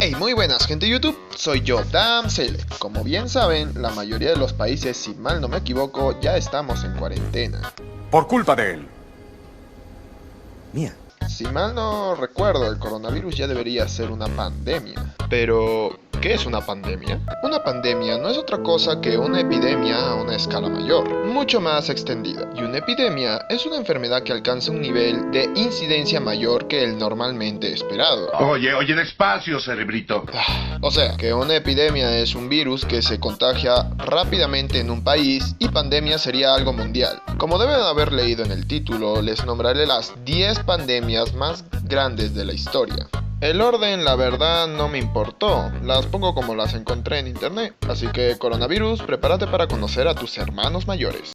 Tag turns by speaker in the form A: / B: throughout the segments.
A: Hey, muy buenas gente de YouTube, soy yo, Damsel. Como bien saben, la mayoría de los países, si mal no me equivoco, ya estamos en cuarentena.
B: Por culpa de él.
C: Mía.
A: Si mal no recuerdo, el coronavirus ya debería ser una pandemia. Pero, ¿qué es una pandemia? Una pandemia no es otra cosa que una epidemia a una escala mayor, mucho más extendida. Y una epidemia es una enfermedad que alcanza un nivel de incidencia mayor que el normalmente esperado.
D: Oye, despacio, cerebrito.
A: O sea, que una epidemia es un virus que se contagia rápidamente en un país y pandemia sería algo mundial. Como deben haber leído en el título, les nombraré las 10 pandemias más grandes de la historia. El orden, la verdad, no me importó, las pongo como las encontré en internet. Así que, coronavirus, prepárate para conocer a tus hermanos mayores.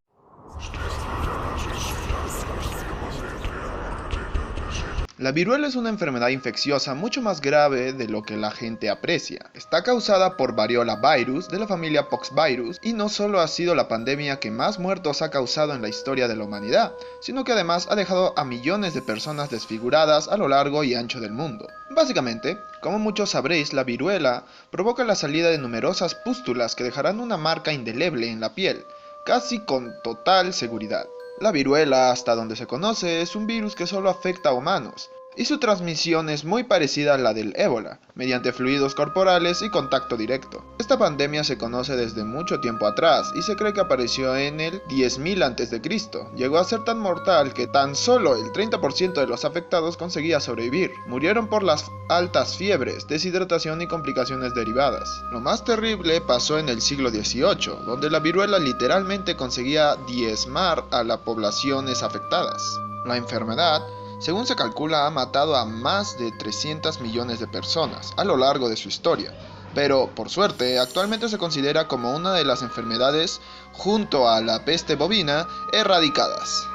A: La viruela es una enfermedad infecciosa mucho más grave de lo que la gente aprecia. Está causada por variola virus de la familia poxvirus y no solo ha sido la pandemia que más muertos ha causado en la historia de la humanidad, sino que además ha dejado a millones de personas desfiguradas a lo largo y ancho del mundo. Básicamente, como muchos sabréis, la viruela provoca la salida de numerosas pústulas que dejarán una marca indeleble en la piel, casi con total seguridad. La viruela, hasta donde se conoce, es un virus que solo afecta a humanos, y su transmisión es muy parecida a la del ébola, mediante fluidos corporales y contacto directo. Esta pandemia se conoce desde mucho tiempo atrás y se cree que apareció en el 10.000 a.C. Llegó a ser tan mortal que tan solo el 30% de los afectados conseguía sobrevivir. Murieron por las altas fiebres, deshidratación y complicaciones derivadas. Lo más terrible pasó en el siglo XVIII, donde la viruela literalmente conseguía diezmar a las poblaciones afectadas. La enfermedad, según se calcula, ha matado a más de 300 millones de personas a lo largo de su historia, pero por suerte actualmente se considera como una de las enfermedades, junto a la peste bovina, erradicadas.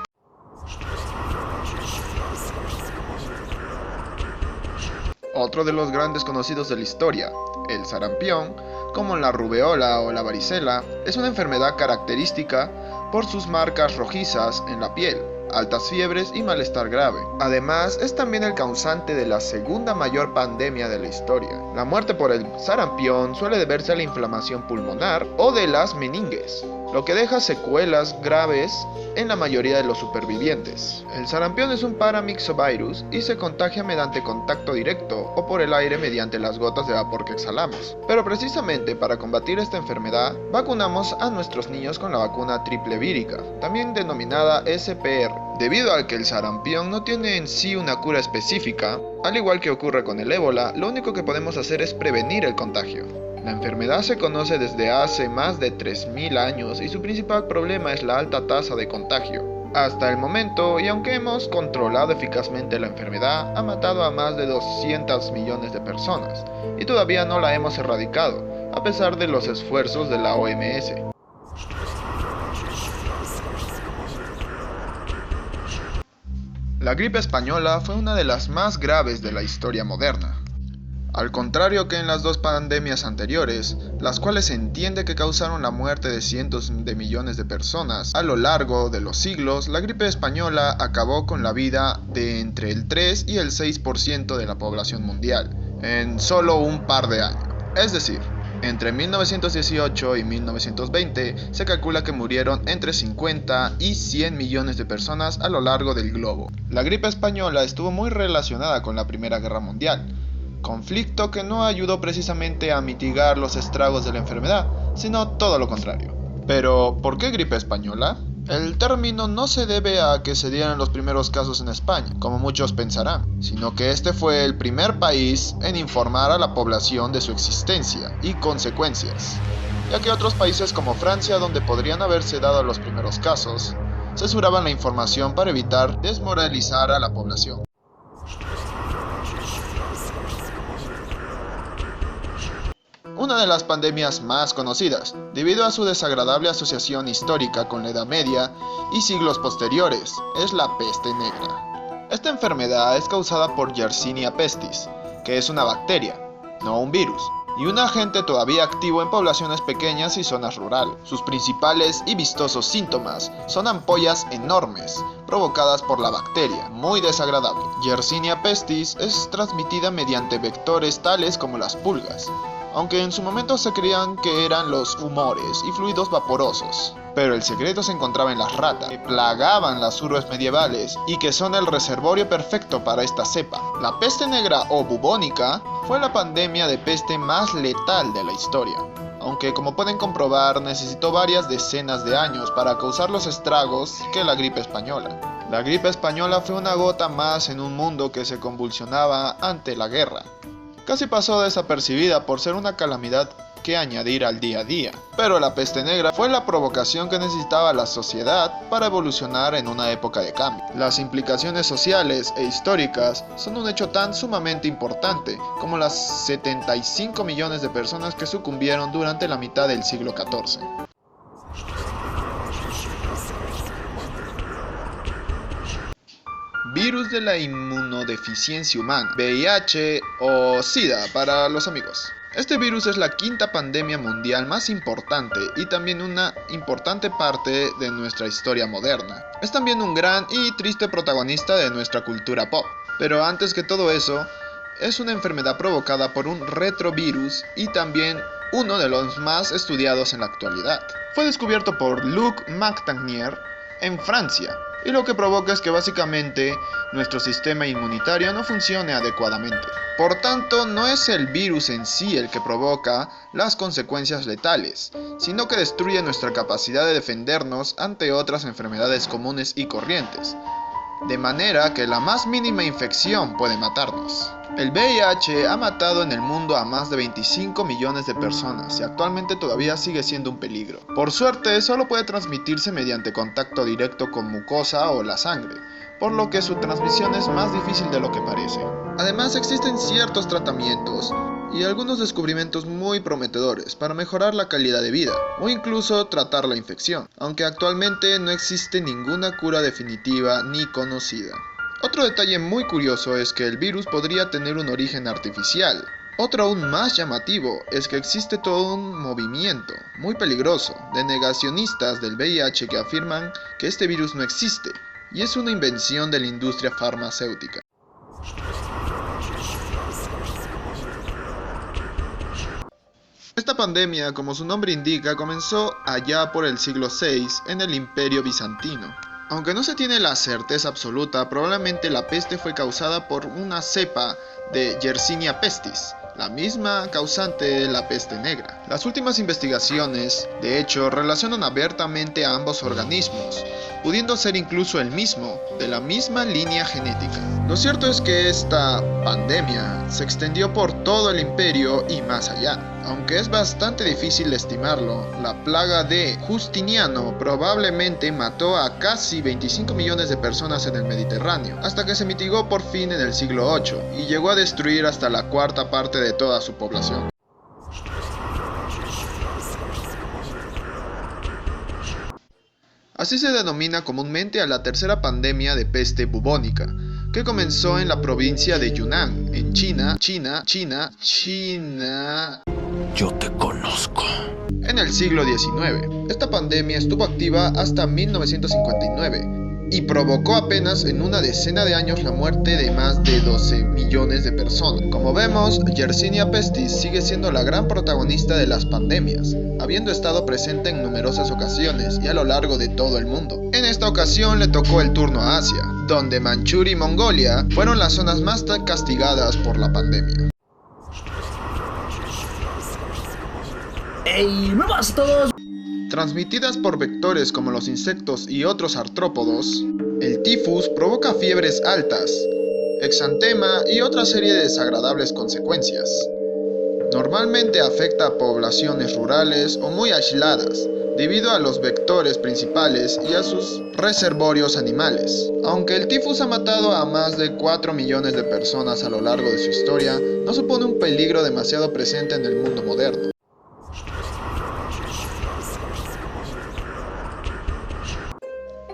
A: Otro de los grandes conocidos de la historia, el sarampión, como la rubeola o la varicela, es una enfermedad característica por sus marcas rojizas en la piel, altas fiebres y malestar grave. Además, es también el causante de la segunda mayor pandemia de la historia. La muerte por el sarampión suele deberse a la inflamación pulmonar o de las meninges, lo que deja secuelas graves en la mayoría de los supervivientes. El sarampión es un paramyxovirus y se contagia mediante contacto directo o por el aire mediante las gotas de vapor que exhalamos. Pero precisamente para combatir esta enfermedad, vacunamos a nuestros niños con la vacuna triple vírica, también denominada SPR. Debido a que el sarampión no tiene en sí una cura específica, al igual que ocurre con el ébola, lo único que podemos hacer es prevenir el contagio. La enfermedad se conoce desde hace más de 3.000 años y su principal problema es la alta tasa de contagio. Hasta el momento, y aunque hemos controlado eficazmente la enfermedad, ha matado a más de 200 millones de personas, y todavía no la hemos erradicado, a pesar de los esfuerzos de la OMS. La gripe española fue una de las más graves de la historia moderna. Al contrario que en las dos pandemias anteriores, las cuales se entiende que causaron la muerte de cientos de millones de personas a lo largo de los siglos, la gripe española acabó con la vida de entre el 3 y el 6% de la población mundial, en solo un par de años. Es decir, entre 1918 y 1920 se calcula que murieron entre 50 y 100 millones de personas a lo largo del globo. La gripe española estuvo muy relacionada con la Primera Guerra Mundial, conflicto que no ayudó precisamente a mitigar los estragos de la enfermedad, sino todo lo contrario. Pero, ¿por qué gripe española? El término no se debe a que se dieran los primeros casos en España, como muchos pensarán, sino que este fue el primer país en informar a la población de su existencia y consecuencias, ya que otros países como Francia, donde podrían haberse dado los primeros casos, censuraban la información para evitar desmoralizar a la población. Una de las pandemias más conocidas, debido a su desagradable asociación histórica con la Edad Media y siglos posteriores, es la peste negra. Esta enfermedad es causada por Yersinia pestis, que es una bacteria, no un virus, y un agente todavía activo en poblaciones pequeñas y zonas rurales. Sus principales y vistosos síntomas son ampollas enormes, provocadas por la bacteria, muy desagradable. Yersinia pestis es transmitida mediante vectores tales como las pulgas, aunque en su momento se creían que eran los humores y fluidos vaporosos. Pero el secreto se encontraba en las ratas, que plagaban las urbes medievales y que son el reservorio perfecto para esta cepa. La peste negra o bubónica fue la pandemia de peste más letal de la historia, aunque como pueden comprobar necesitó varias decenas de años para causar los estragos que la gripe española. La gripe española fue una gota más en un mundo que se convulsionaba ante la guerra. Casi pasó desapercibida por ser una calamidad que añadir al día a día, pero la peste negra fue la provocación que necesitaba la sociedad para evolucionar en una época de cambio. Las implicaciones sociales e históricas son un hecho tan sumamente importante como las 75 millones de personas que sucumbieron durante la mitad del siglo XIV. Virus de la inmunodeficiencia humana, VIH o SIDA para los amigos. Este virus es la quinta pandemia mundial más importante y también una importante parte de nuestra historia moderna. Es también un gran y triste protagonista de nuestra cultura pop. Pero antes que todo eso, es una enfermedad provocada por un retrovirus y también uno de los más estudiados en la actualidad. Fue descubierto por Luc Montagnier en Francia, y lo que provoca es que básicamente nuestro sistema inmunitario no funcione adecuadamente. Por tanto, no es el virus en sí el que provoca las consecuencias letales, sino que destruye nuestra capacidad de defendernos ante otras enfermedades comunes y corrientes, de manera que la más mínima infección puede matarnos. El VIH ha matado en el mundo a más de 25 millones de personas y actualmente todavía sigue siendo un peligro. Por suerte, solo puede transmitirse mediante contacto directo con mucosa o la sangre, por lo que su transmisión es más difícil de lo que parece. Además, existen ciertos tratamientos y algunos descubrimientos muy prometedores para mejorar la calidad de vida o incluso tratar la infección, aunque actualmente no existe ninguna cura definitiva ni conocida. Otro detalle muy curioso es que el virus podría tener un origen artificial. Otro aún más llamativo es que existe todo un movimiento muy peligroso de negacionistas del VIH que afirman que este virus no existe y es una invención de la industria farmacéutica. Esta pandemia, como su nombre indica, comenzó allá por el siglo VI en el Imperio Bizantino. Aunque no se tiene la certeza absoluta, probablemente la peste fue causada por una cepa de Yersinia pestis, la misma causante de la peste negra. Las últimas investigaciones, de hecho, relacionan abiertamente a ambos organismos, pudiendo ser incluso el mismo, de la misma línea genética. Lo cierto es que esta pandemia se extendió por todo el imperio y más allá. Aunque es bastante difícil estimarlo, la plaga de Justiniano probablemente mató a casi 25 millones de personas en el Mediterráneo, hasta que se mitigó por fin en el siglo VIII y llegó a destruir hasta la cuarta parte de toda su población. Así se denomina comúnmente a la tercera pandemia de peste bubónica, que comenzó en la provincia de Yunnan, en China.
C: Yo te conozco.
A: En el siglo XIX. Esta pandemia estuvo activa hasta 1959 y provocó apenas en una decena de años la muerte de más de 12 millones de personas. Como vemos, Yersinia pestis sigue siendo la gran protagonista de las pandemias, habiendo estado presente en numerosas ocasiones y a lo largo de todo el mundo. En esta ocasión le tocó el turno a Asia, donde Manchuria y Mongolia fueron las zonas más castigadas por la pandemia.
B: ¡Ey! ¡Vamos todos!
A: Transmitidas por vectores como los insectos y otros artrópodos, el tifus provoca fiebres altas, exantema y otra serie de desagradables consecuencias. Normalmente afecta a poblaciones rurales o muy aisladas, debido a los vectores principales y a sus reservorios animales. Aunque el tifus ha matado a más de 4 millones de personas a lo largo de su historia, no supone un peligro demasiado presente en el mundo moderno.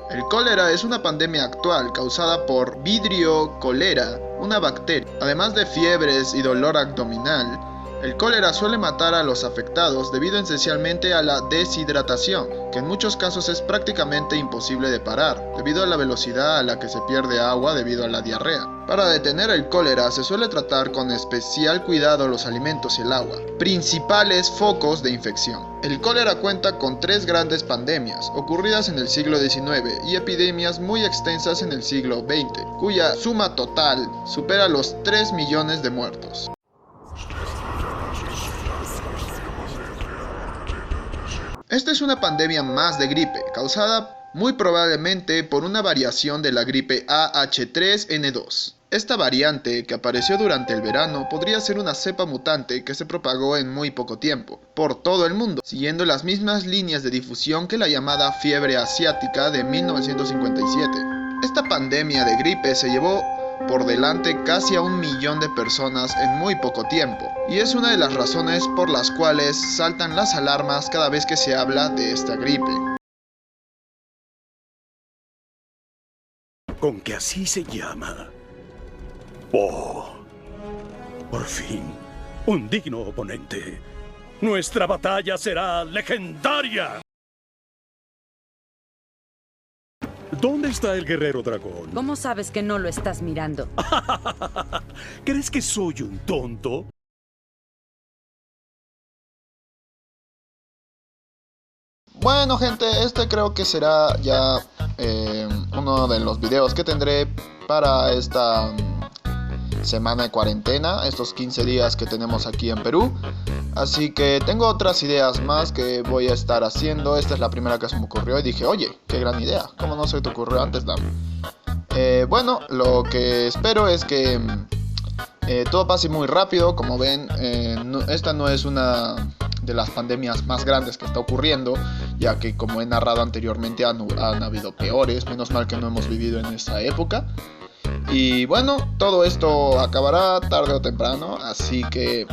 A: El cólera es una pandemia actual causada por Vibrio cholerae, una bacteria. Además de fiebres y dolor abdominal, El cólera suele matar a los afectados debido esencialmente a la deshidratación, que en muchos casos es prácticamente imposible de parar, debido a la velocidad a la que se pierde agua debido a la diarrea. Para detener el cólera se suele tratar con especial cuidado los alimentos y el agua, principales focos de infección. El cólera cuenta con 3 grandes pandemias, ocurridas en el siglo XIX, y epidemias muy extensas en el siglo XX, cuya suma total supera los 3 millones de muertos. Esta es una pandemia más de gripe, causada muy probablemente por una variación de la gripe AH3N2. Esta variante, que apareció durante el verano, podría ser una cepa mutante que se propagó en muy poco tiempo, por todo el mundo, siguiendo las mismas líneas de difusión que la llamada fiebre asiática de 1957. Esta pandemia de gripe se llevó por delante casi a 1 millón de personas en muy poco tiempo, y es una de las razones por las cuales saltan las alarmas cada vez que se habla de esta gripe.
C: Con que así se llama. Oh, por fin, un digno oponente. Nuestra batalla será legendaria. ¿Dónde está el guerrero dragón?
B: ¿Cómo sabes que no lo estás mirando?
C: ¿Crees que soy un tonto?
A: Bueno gente, este creo que será ya uno de los videos que tendré para esta semana de cuarentena, estos 15 días que tenemos aquí en Perú. Así que tengo otras ideas más que voy a estar haciendo. Esta es la primera que se me ocurrió y dije, oye, qué gran idea, ¿cómo no se te ocurrió antes, Dan? Bueno, lo que espero es que todo pase muy rápido. Como ven, esta no es una de las pandemias más grandes que está ocurriendo, ya que como he narrado anteriormente han habido peores. Menos mal que no hemos vivido en esa época. Y bueno, todo esto acabará tarde o temprano, así que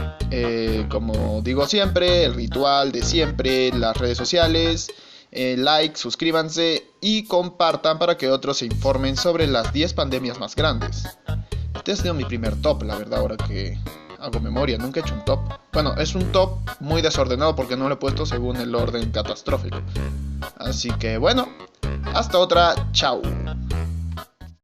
A: como digo siempre, el ritual de siempre, las redes sociales, like, suscríbanse y compartan para que otros se informen sobre las 10 pandemias más grandes. Este ha sido mi primer top, la verdad, ahora que hago memoria, nunca he hecho un top. Bueno, es un top muy desordenado porque no lo he puesto según el orden catastrófico. Así que bueno, hasta otra, chao.